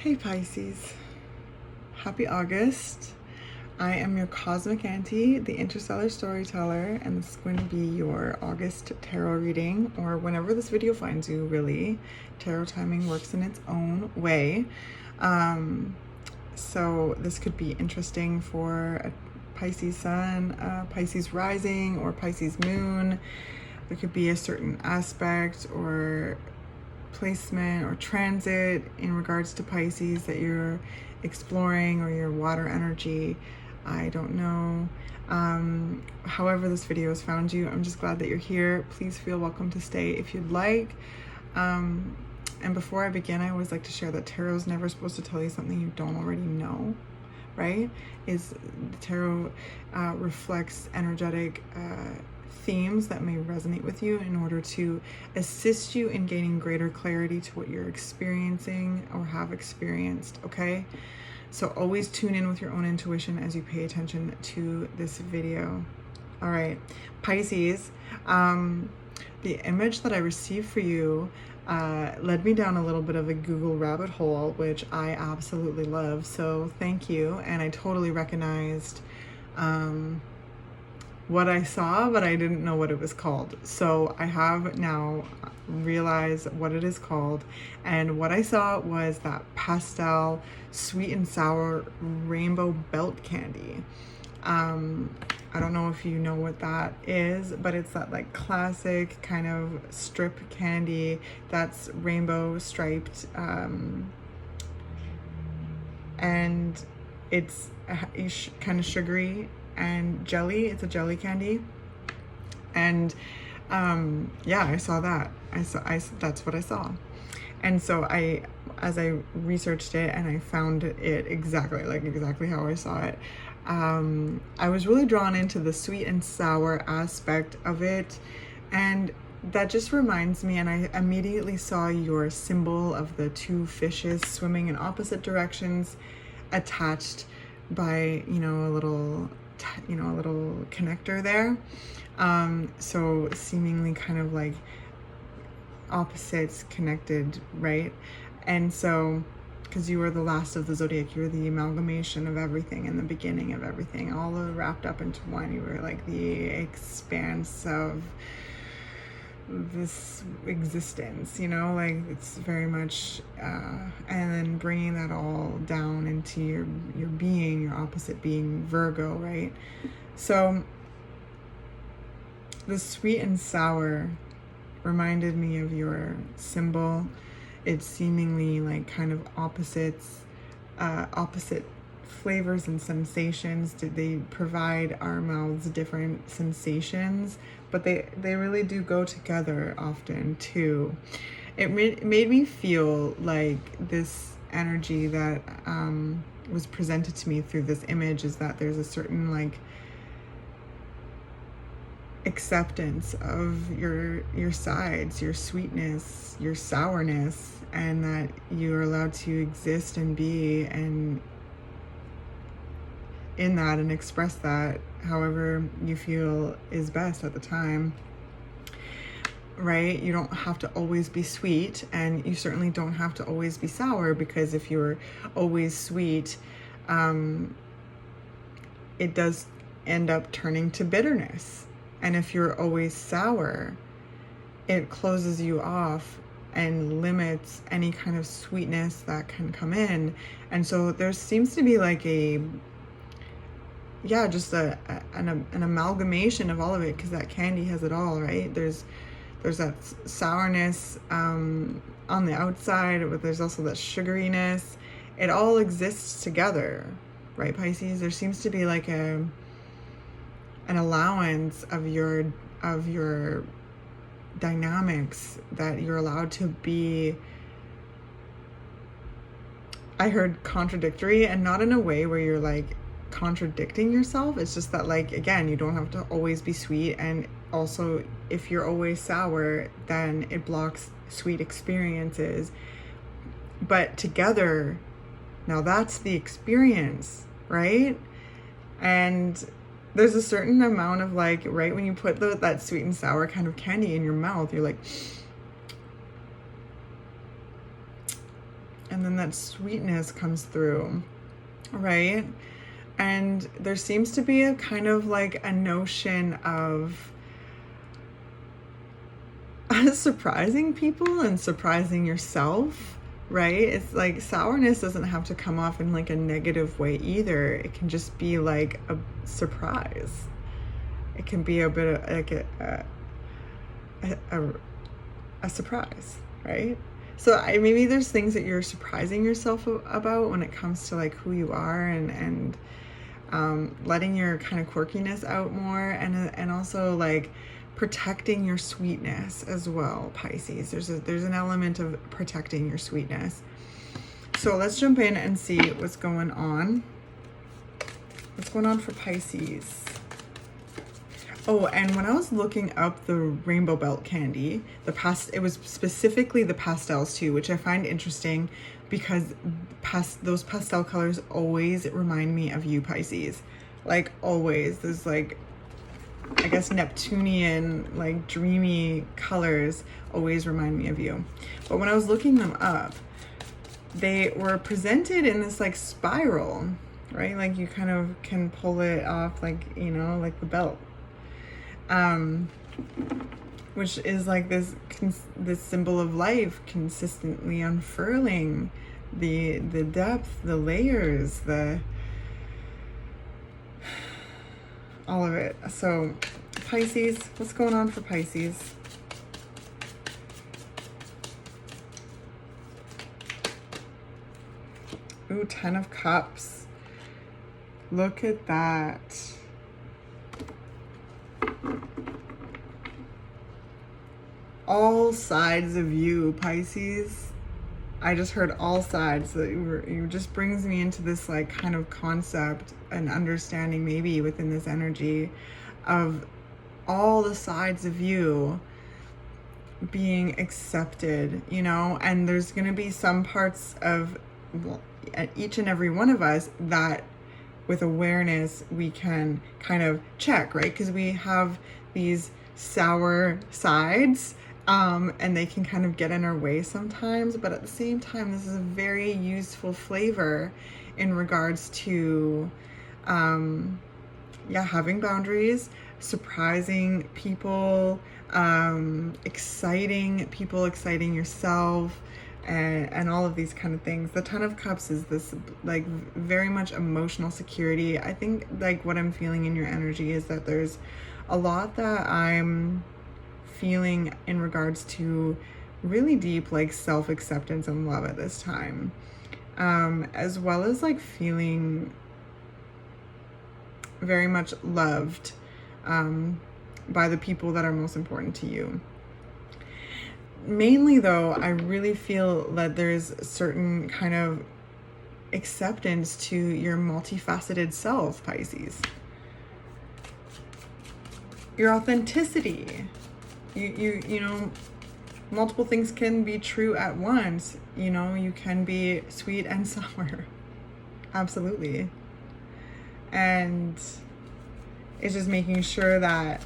Hey Pisces, happy August. I am your cosmic auntie, the interstellar storyteller, and this is going to be your August tarot reading, or whenever this video finds you, really. Tarot timing works in its own way. So this could be interesting for a Pisces sun, Pisces rising, or Pisces moon. There could be a certain aspect or placement or transit in regards to Pisces that you're exploring, or your water energy. I don't know. However this video has found you, I'm just glad that you're here. Please feel welcome to stay if you'd like. And before I begin, I always like to share that tarot is never supposed to tell you something you don't already know, right? The tarot reflects energetic themes that may resonate with you in order to assist you in gaining greater clarity to what you're experiencing or have experienced, okay? So always tune in with your own intuition as you pay attention to this video. All right, Pisces, the image that I received for you led me down a little bit of a Google rabbit hole, which I absolutely love. So thank you. And I totally recognized what I saw, but I didn't know what it was called. So I have now realized what it is called. And what I saw was that pastel sweet and sour rainbow belt candy. I don't know if you know what that is, but it's that like classic kind of strip candy that's rainbow striped, and it's kind of sugary and jelly. It's a jelly candy. And yeah, I saw that. That's what I saw. And so as I researched it and I found it exactly how I saw it, I was really drawn into the sweet and sour aspect of it. And that just reminds me, and I immediately saw your symbol of the two fishes swimming in opposite directions, attached by, a little connector there. So seemingly kind of like opposites connected, right? And so, because you were the last of the zodiac, you were the amalgamation of everything and the beginning of everything, all wrapped up into one. You were like the expanse of this existence, like it's very much, and then bringing that all down into your being, your opposite being Virgo, right? So the sweet and sour reminded me of your symbol. It's seemingly like kind of opposite flavors and sensations. They provide our mouths different sensations, but they really do go together often too. It made me feel like this energy that was presented to me through this image is that there's a certain like acceptance of your sides, your sweetness, your sourness, and that you're allowed to exist and be and in that and express that however you feel is best at the time, right? You don't have to always be sweet, and you certainly don't have to always be sour, because if you're always sweet, it does end up turning to bitterness. And if you're always sour, it closes you off and limits any kind of sweetness that can come in. And so there seems to be like just an amalgamation of all of it, because that candy has it all, right? There's that sourness on the outside, but there's also that sugariness. It all exists together, right, Pisces? There seems to be like an allowance of your dynamics, that you're allowed to be, I heard contradictory, and not in a way where you're like contradicting yourself. It's just that, like, again, you don't have to always be sweet, and also if you're always sour, then it blocks sweet experiences. But together, now that's the experience, right? And there's a certain amount of like, right, when you put that sweet and sour kind of candy in your mouth, you're like, and then that sweetness comes through, right? And there seems to be a kind of like a notion of surprising people and surprising yourself, right? It's like sourness doesn't have to come off in like a negative way either. It can just be like a surprise. It can be a bit of like a surprise, right? So maybe there's things that you're surprising yourself about when it comes to like who you are, and letting your kind of quirkiness out more, and also like protecting your sweetness as well, Pisces. There's an element of protecting your sweetness. So let's jump in and see what's going on. What's going on for Pisces? Oh, and when I was looking up the rainbow belt candy, it was specifically the pastels too, which I find interesting because those pastel colors always remind me of you, Pisces. Like always, there's like, I guess Neptunian, like dreamy colors always remind me of you. But when I was looking them up, they were presented in this like spiral, right? Like you kind of can pull it off, like, you know, like the belt. Which is like this symbol of life consistently unfurling, the depth, the layers, all of it. So Pisces, what's going on for Pisces? Ooh, 10 of Cups. Look at that. All sides of you, Pisces. I just heard all sides. It just brings me into this like kind of concept and understanding maybe within this energy of all the sides of you being accepted, you know, and there's going to be some parts of each and every one of us that with awareness we can kind of check, right? Because we have these sour sides, and they can kind of get in our way sometimes, but at the same time, this is a very useful flavor in regards to, having boundaries, surprising people, exciting people, exciting yourself, and all of these kind of things. The 10 of Cups is this like very much emotional security. I think like what I'm feeling in your energy is that there's a lot that I'm feeling in regards to really deep like self-acceptance and love at this time, as well as like feeling very much loved by the people that are most important to you. Mainly though, I really feel that there's a certain kind of acceptance to your multifaceted self, Pisces. Your authenticity. You know, multiple things can be true at once. You know, you can be sweet and sour. Absolutely. And it's just making sure that,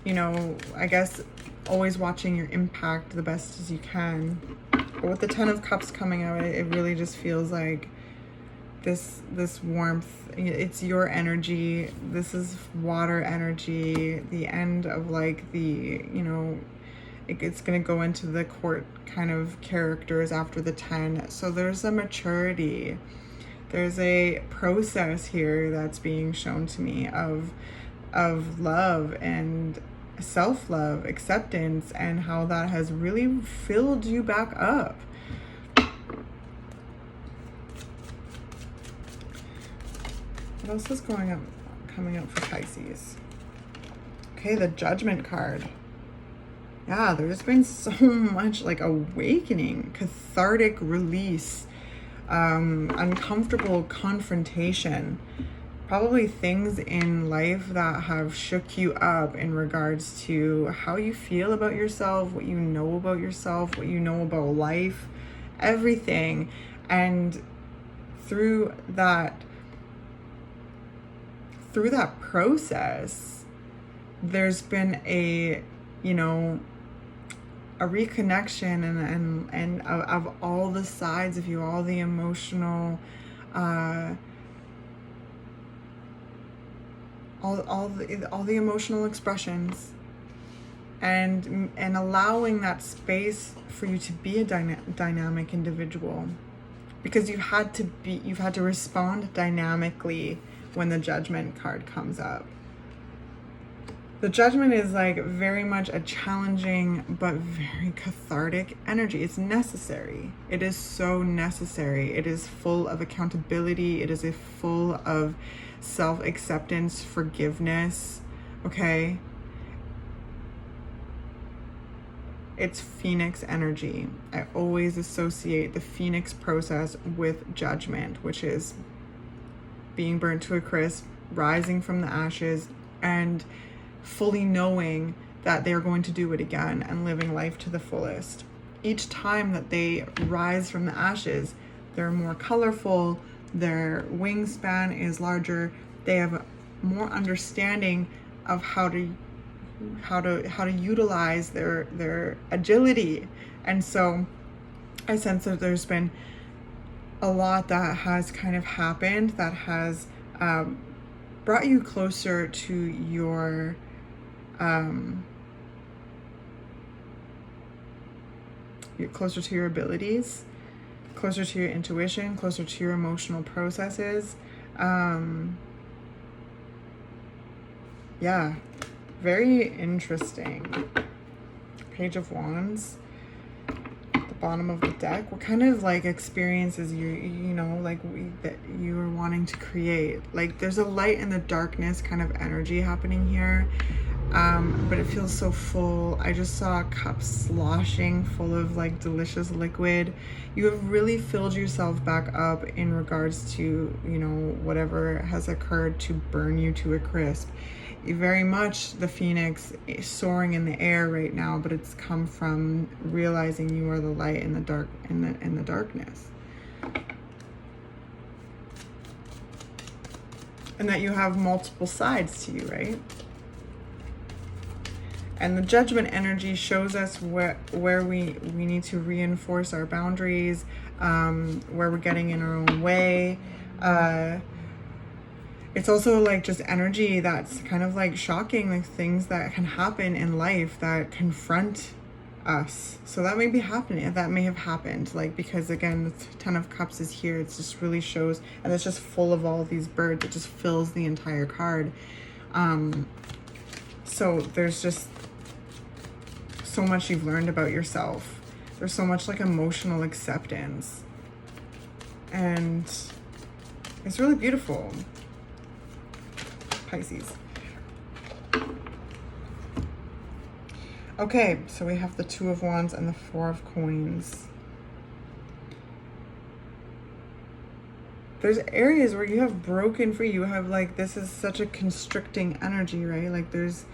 you know, I guess always watching your impact the best as you can. But with the 10 of Cups coming out, it really just feels like this warmth. It's your energy. This is water energy. The end of like the, you know, it's going to go into the court kind of characters after the 10. So there's a maturity. There's a process here that's being shown to me of love and self-love, acceptance, and how that has really filled you back up. What else is coming up for Pisces? Okay, the Judgment card. Yeah, there's been so much like awakening, cathartic release, uncomfortable confrontation, probably things in life that have shook you up in regards to how you feel about yourself, what you know about yourself, what you know about life, everything. And through that process, there's been a, you know, a reconnection and of all the sides of you, all the emotional, all the emotional expressions, and allowing that space for you to be a dynamic individual, because you've had to respond dynamically when the Judgment card comes up. The Judgment is like very much a challenging but very cathartic energy. It's necessary. It is so necessary. It is full of accountability. It is full of self-acceptance, forgiveness, okay? It's Phoenix energy. I always associate the Phoenix process with Judgment, which is being burnt to a crisp, rising from the ashes, and fully knowing that they're going to do it again and living life to the fullest. Each time that they rise from the ashes, they're more colorful, their wingspan is larger, they have more understanding of how to utilize their agility. And so I sense that there's been a lot that has kind of happened that has brought you closer to your closer to your abilities, closer to your intuition, closer to your emotional processes. Yeah, very interesting. Page of Wands, the bottom of the deck. What kind of like experiences that you are wanting to create? Like there's a light and the darkness kind of energy happening here. But it feels so full. I just saw a cup sloshing full of like delicious liquid. You have really filled yourself back up in regards to, whatever has occurred to burn you to a crisp. Very much the Phoenix soaring in the air right now, but it's come from realizing you are the light in the dark, in the darkness. And that you have multiple sides to you, right? And the Judgment energy shows us where we need to reinforce our boundaries, where we're getting in our own way. It's also like just energy that's kind of like shocking, like things that can happen in life that confront us. So that may be happening, that may have happened, like, because again, the Ten of Cups is here. It just really shows, and it's just full of all these birds. It just fills the entire card. So there's just so much you've learned about yourself. There's so much like emotional acceptance, and it's really beautiful. Pisces. Okay, so we have the Two of Wands and the Four of Coins. There's areas where you have broken free. You have like, this is such a constricting energy, right? Like there's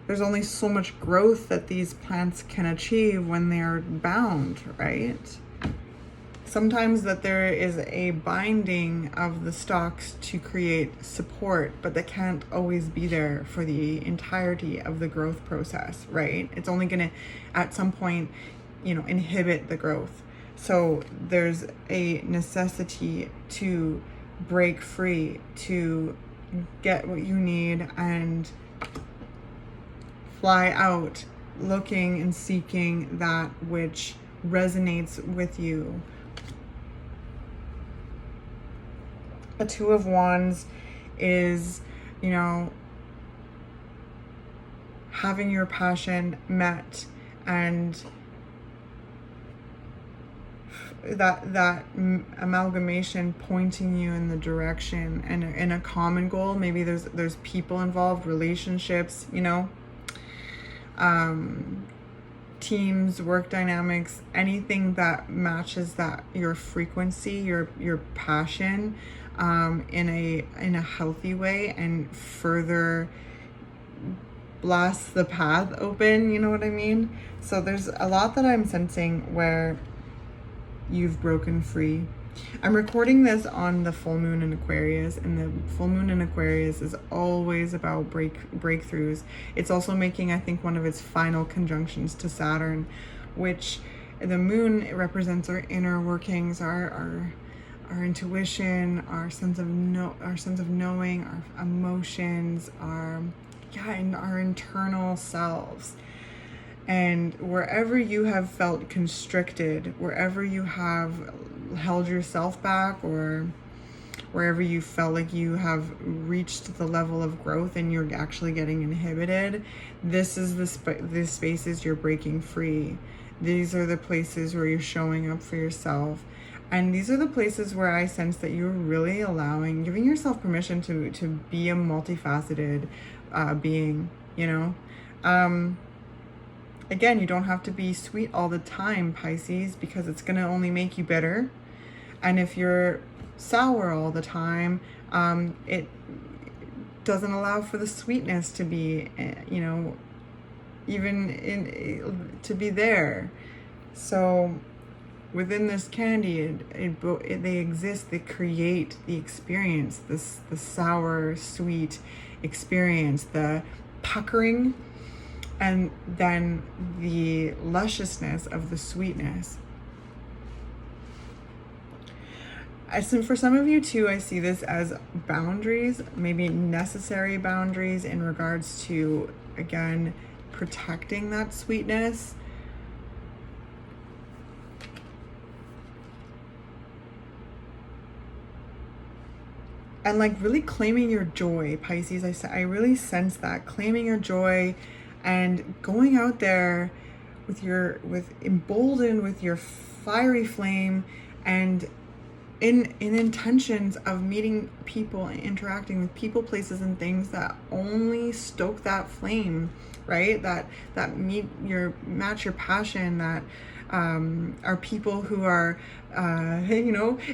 only so much growth that these plants can achieve when they are bound, right? Sometimes that there is a binding of the stalks to create support, but that can't always be there for the entirety of the growth process, right? It's only going to, at some point, inhibit the growth. So there's a necessity to break free, to get what you need and fly out looking and seeking that which resonates with you. A Two of Wands is, having your passion met, and that amalgamation pointing you in the direction and in a common goal. Maybe there's people involved, relationships, teams, work dynamics, anything that matches that your frequency, your passion, in a healthy way, and further blast the path open, you know what I mean? So there's a lot that I'm sensing where you've broken free, I'm recording this on the full moon in Aquarius, and the full moon in Aquarius is always about breakthroughs. It's also making, I think, one of its final conjunctions to Saturn, which the moon represents our inner workings, our intuition, our sense of knowing, our emotions, and our internal selves. And wherever you have felt constricted, wherever you have held yourself back, or wherever you felt like you have reached the level of growth and you're actually getting inhibited, this is the spaces you're breaking free. These are the places where you're showing up for yourself. And these are the places where I sense that you're really giving yourself permission to be a multifaceted being, you know? Again, you don't have to be sweet all the time, Pisces, because it's going to only make you bitter. And if you're sour all the time, it doesn't allow for the sweetness to be, to be there. So within this candy, they exist, they create the experience, the sour, sweet experience, the puckering, and then the lusciousness of the sweetness. For some of you too, I see this as boundaries, maybe necessary boundaries in regards to, again, protecting that sweetness. And like really claiming your joy, Pisces. I really sense that, claiming your joy and going out there emboldened with your fiery flame, and in intentions of meeting people and interacting with people, places, and things that only stoke that flame, right? That match your passion, that are people who are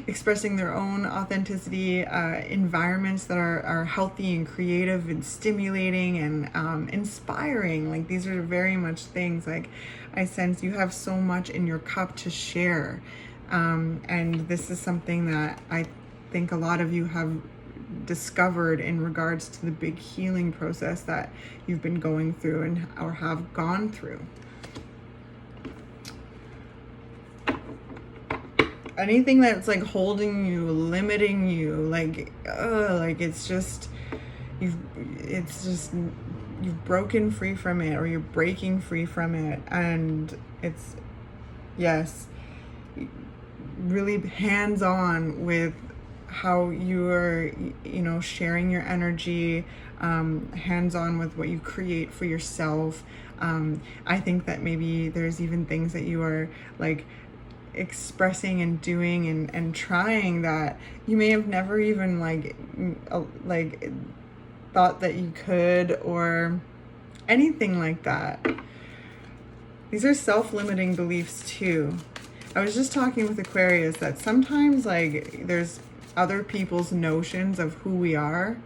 expressing their own authenticity, environments that are healthy and creative and stimulating and inspiring. Like, these are very much things, like, I sense you have so much in your cup to share, and this is something that I think a lot of you have discovered in regards to the big healing process that you've been going through or have gone through. Anything that's like holding you, limiting you, like it's just you've broken free from it, or you're breaking free from it, and it's, yes, really hands-on with how you are, sharing your energy, hands-on with what you create for yourself. I think that maybe there's even things that you are like expressing and doing and trying that you may have never even like thought that you could, or anything like that. These are self-limiting beliefs too. I was just talking with Aquarius that sometimes like there's other people's notions of who we are,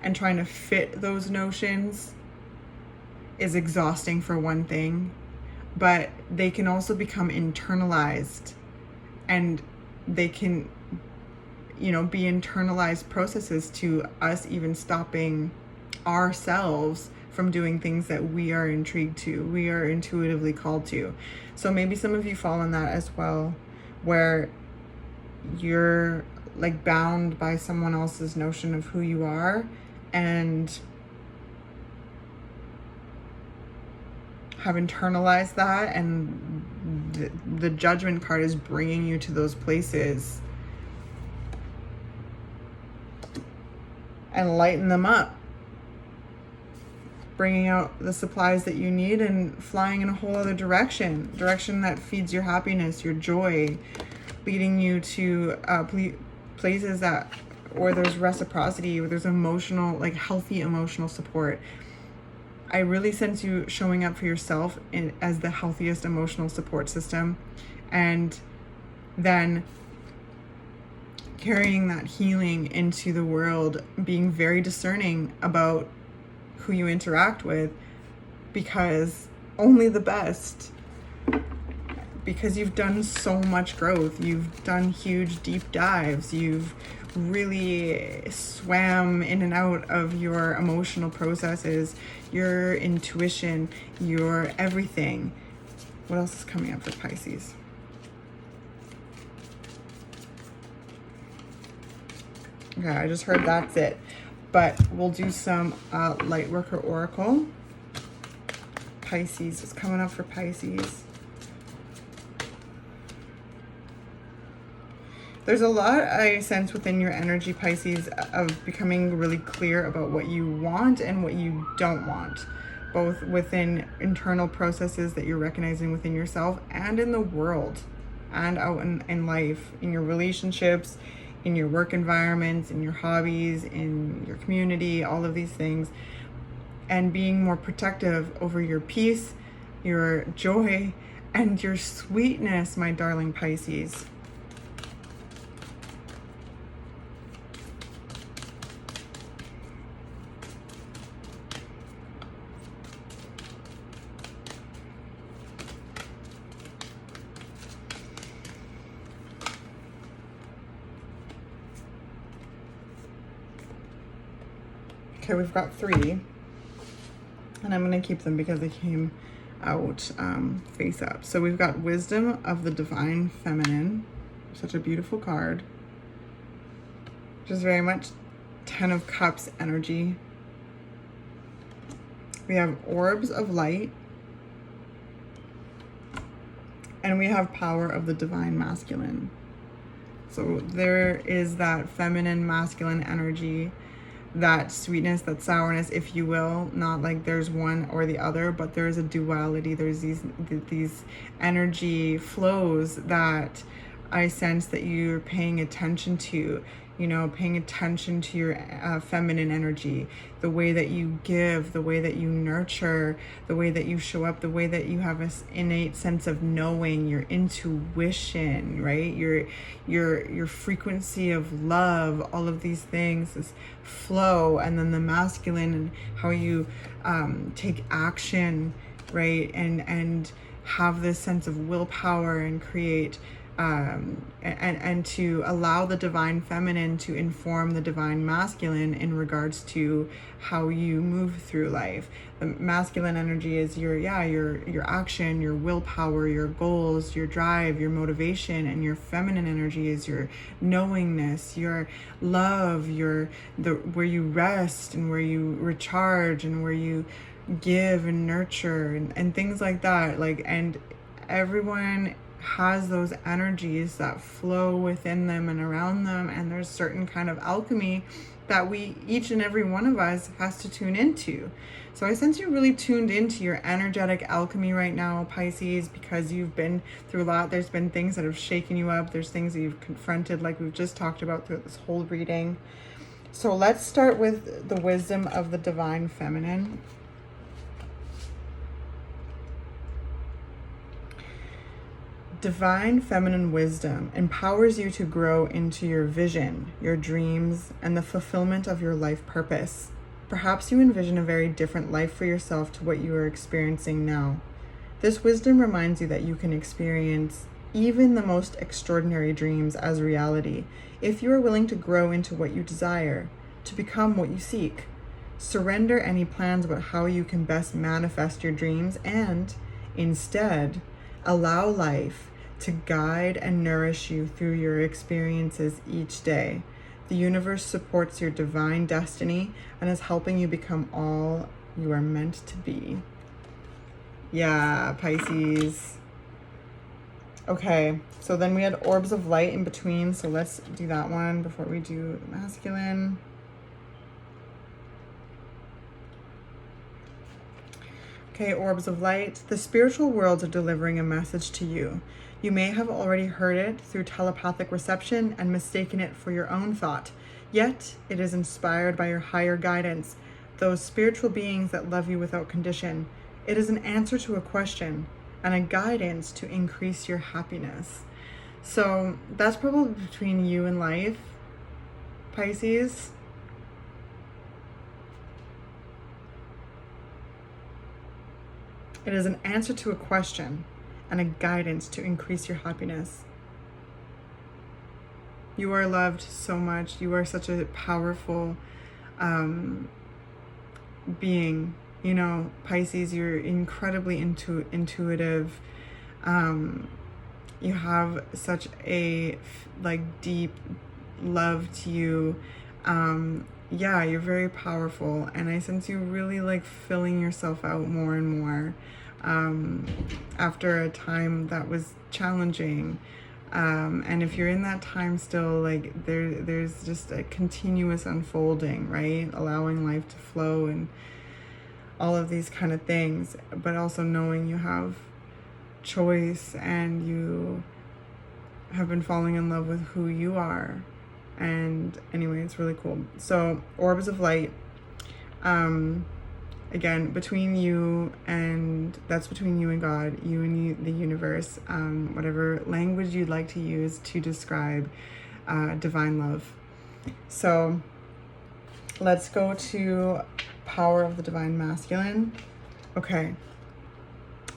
and trying to fit those notions is exhausting for one thing, but they can also become internalized, and they can, be internalized processes to us even stopping ourselves from doing things that we are intrigued to, we are intuitively called to. So maybe some of you fall in that as well, where you're like bound by someone else's notion of who you are, and have internalized that, and the judgment card is bringing you to those places, and lighten them up, bringing out the supplies that you need, and flying in a whole other direction that feeds your happiness, your joy, leading you to places where there's reciprocity, where there's emotional, like healthy emotional support. I really sense you showing up for yourself as the healthiest emotional support system, and then carrying that healing into the world, being very discerning about who you interact with, because only the best because you've done so much growth. You've done huge deep dives. You've really swam in and out of your emotional processes, your intuition, your everything. What else is coming up for Pisces? Okay, I just heard that's it. But we'll do some Lightworker Oracle. Pisces, what's coming up for Pisces? There's a lot I sense within your energy, Pisces, of becoming really clear about what you want and what you don't want, both within internal processes that you're recognizing within yourself and in the world and out in life, in your relationships, in your work environments, in your hobbies, in your community, all of these things, and being more protective over your peace, your joy, and your sweetness, my darling Pisces. Okay, we've got 3, and I'm going to keep them because they came out face up. So we've got Wisdom of the Divine Feminine, such a beautiful card, which is very much 10 of Cups energy. We have Orbs of Light, and we have Power of the Divine Masculine. So there is that feminine, masculine energy, that sweetness, that sourness, if you will, not like there's one or the other, but there's a duality. There's these energy flows that I sense that you're paying attention to, you know, paying attention to your feminine energy, the way that you give, the way that you nurture, the way that you show up, the way that you have this innate sense of knowing, your intuition, right? Your frequency of love, all of these things, this flow, and then the masculine and how you take action, right? And have this sense of willpower and create and to allow the divine feminine to inform the divine masculine in regards to how you move through life. The masculine energy is your action, your willpower, your goals, your drive, your motivation, and your feminine energy is your knowingness, your love, where you rest and where you recharge and where you give and nurture and things like that. And everyone has those energies that flow within them and around them, and there's certain kind of alchemy that each and every one of us has to tune into. So I sense you're really tuned into your energetic alchemy right now, Pisces, because you've been through a lot. There's been things that have shaken you up. There's things that you've confronted, like we've just talked about through this whole reading. So let's start with the wisdom of the divine feminine. Divine feminine wisdom empowers you to grow into your vision, your dreams, and the fulfillment of your life purpose. Perhaps you envision a very different life for yourself to what you are experiencing now. This wisdom reminds you that you can experience even the most extraordinary dreams as reality if you are willing to grow into what you desire, to become what you seek. Surrender any plans about how you can best manifest your dreams and, instead, allow life to guide and nourish you through your experiences each day. The universe supports your divine destiny and is helping you become all you are meant to be. Yeah, Pisces. Okay, so then we had Orbs of Light in between, so let's do that one before we do the masculine. Okay, Orbs of Light. The spiritual worlds are delivering a message to you. You may have already heard it through telepathic reception and mistaken it for your own thought. Yet, it is inspired by your higher guidance, those spiritual beings that love you without condition. It is an answer to a question and a guidance to increase your happiness. So that's probably between you and life, Pisces. It is an answer to a question and a guidance to increase your happiness. You are loved so much. You are such a powerful being. You know, Pisces, you're incredibly intuitive. You have such a like deep love to you. Yeah, you're very powerful, and I sense you really like filling yourself out more and more after a time that was challenging. And if you're in that time still, like there's just a continuous unfolding, right? Allowing life to flow and all of these kind of things, but also knowing you have choice and you have been falling in love with who you are. And anyway, it's really cool. So orbs of light, again, between you and, that's between you and God, you and the universe, whatever language you'd like to use to describe divine love. So let's go to power of the divine masculine. Okay.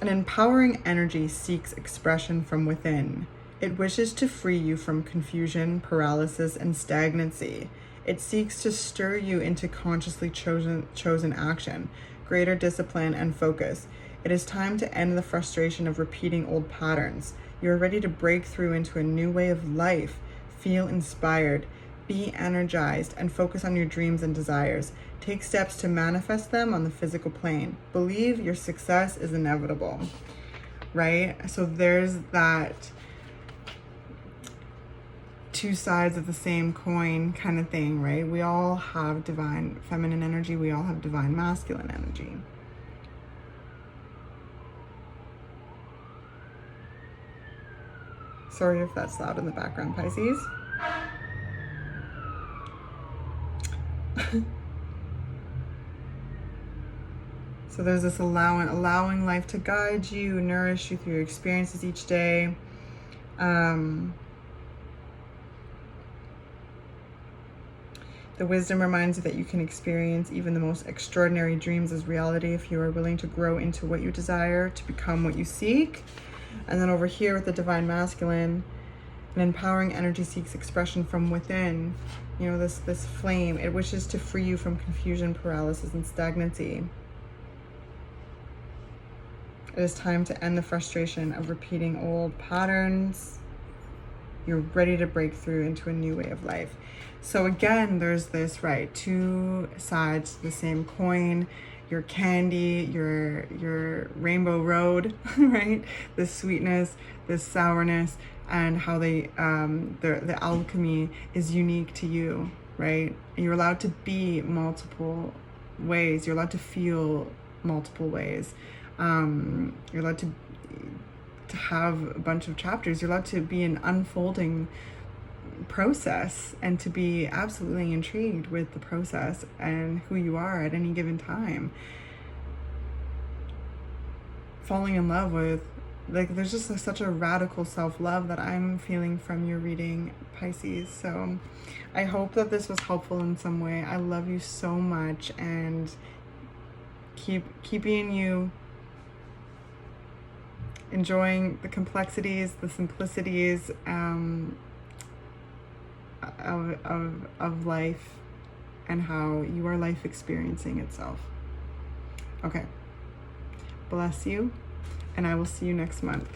An empowering energy seeks expression from within. It wishes to free you from confusion, paralysis, and stagnancy. It seeks to stir you into consciously chosen action, greater discipline, and focus. It is time to end the frustration of repeating old patterns. You are ready to break through into a new way of life. Feel inspired, be energized, and focus on your dreams and desires. Take steps to manifest them on the physical plane. Believe your success is inevitable, right? So there's that two sides of the same coin kind of thing, right? We all have divine feminine energy. We all have divine masculine energy. Sorry if that's loud in the background, Pisces. So there's this allowing life to guide you, nourish you through your experiences each day. The wisdom reminds you that you can experience even the most extraordinary dreams as reality if you are willing to grow into what you desire, to become what you seek. And then over here with the divine masculine, an empowering energy seeks expression from within. You know, this flame, it wishes to free you from confusion, paralysis, and stagnancy. It is time to end the frustration of repeating old patterns. You're ready to break through into a new way of life. So again, there's this, right, two sides to the same coin. Your candy, your rainbow road, right? This sweetness, this sourness, and how they the alchemy is unique to you, right? And you're allowed to be multiple ways. You're allowed to feel multiple ways. You're allowed to have a bunch of chapters. You're allowed to be an unfolding process and to be absolutely intrigued with the process and who you are at any given time. Falling in love with, like, there's just such a radical self-love that I'm feeling from your reading, Pisces. So I hope that this was helpful in some way. I love you so much, and keep being you, enjoying the complexities, the simplicities of life, and how you are life experiencing itself. Okay. Bless you, and I will see you next month.